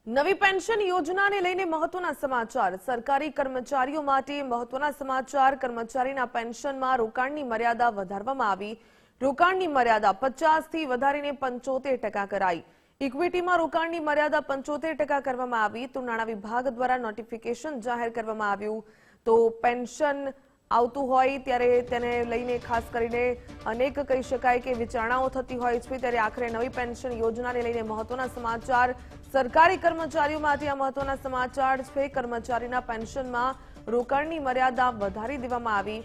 નવી પેન્શન યોજનાને લઈને મહત્વના સમાચાર. સરકારી કર્મચારીઓ માટે મહત્વના સમાચાર. કર્મચારીના પેન્શનમાં રોકાણની મર્યાદા વધારવામાં આવી. રોકાણની મર્યાદા 50 થી વધારીને 75% કરાઈ. ઇક્વિટીમાં રોકાણની મર્યાદા 75% કરવામાં આવી. તો નાણાં વિભાગ દ્વારા નોટિફિકેશન જાહેર કરવામાં આવ્યું. તો પેન્શન આવતું હોય ત્યારે તેને લઈને ખાસ કરીને અનેક કહી શકાય કે વિચારણાઓ થતી હોય છે. ત્યારે આખરે નવી પેન્શન યોજનાને લઈને મહત્વના સમાચાર. સરકારી કર્મચારીઓ માટે આ મહત્વના સમાચાર છે. કર્મચારીના પેન્શનમાં રોકાણની મર્યાદા વધારી દેવામાં આવી.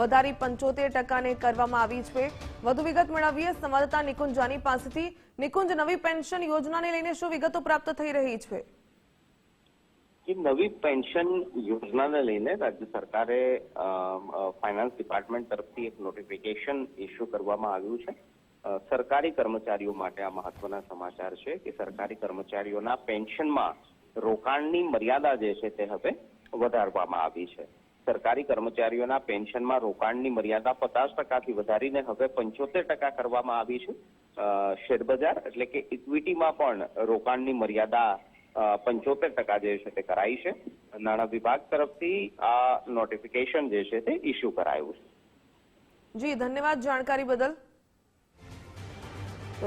વધારી 75% કરવામાં આવી છે. વધુ વિગત મેળવીએ સંવાદદાતા નિકુંજ જાની પાસેથી. નિકુંજ, નવી પેન્શન યોજનાને લઈને શું વિગતો પ્રાપ્ત થઈ રહી છે? નવી પેન્શન યોજનાને લઈને રાજ્ય સરકારે ફાઇનાન્સ ડિપાર્ટમેન્ટ તરફથી એક નોટિફિકેશન ઇસ્યુ કરવામાં આવ્યું છે. સરકારી કર્મચારીઓ માટે આ મહત્વના સમાચાર છે કે સરકારી કર્મચારીઓના પેન્શનમાં રોકાણની મર્યાદા જે છે તે હવે વધારવામાં આવી છે. સરકારી કર્મચારીઓના પેન્શનમાં રોકાણની મર્યાદા 50%થી વધારીને હવે 75% કરવામાં આવી છે. શેરબજાર એટલે કે ઇક્વિટીમાં પણ રોકાણની મર્યાદા 75% જે છે તે કરાઈ છે. નાણાં વિભાગ તરફથી આ નોટિફિકેશન જે છે તે ઇસ્યુ કરાયું છે. જી, ધન્યવાદ જાણકારી બદલ.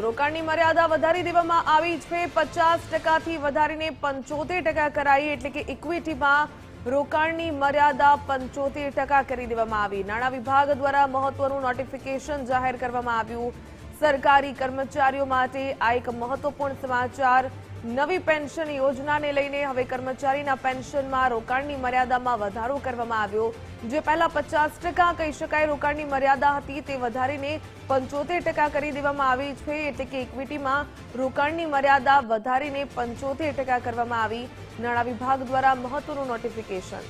રોકાણની મર્યાદા વધારી દેવામાં આવી છે. 50%થી વધારીને 75% કરાઈ. એટલે કે ઇક્વિટીમાં રોકાણની મર્યાદા 75% કરી દેવામાં આવી. નાણાં વિભાગ દ્વારા મહત્વનું નોટિફિકેશન જાહેર કરવામાં આવ્યું. સરકારી કર્મચારીઓ માટે આ એક મહત્વપૂર્ણ સમાચાર. નવી પેન્શન યોજનાને લઈને હવે કર્મચારીના પેન્શનમાં રોકાણની મર્યાદામાં વધારો કરવામાં આવ્યો. જે પહેલા 50% કહી શકાય રોકાણની મર્યાદા હતી તે વધારીને 75% કરી દેવામાં આવી છે. એટલે કે ઇક્વિટીમાં રોકાણની મર્યાદા વધારીને 75% કરવામાં આવી. નાણાં વિભાગ દ્વારા મહત્વનું નોટિફિકેશન.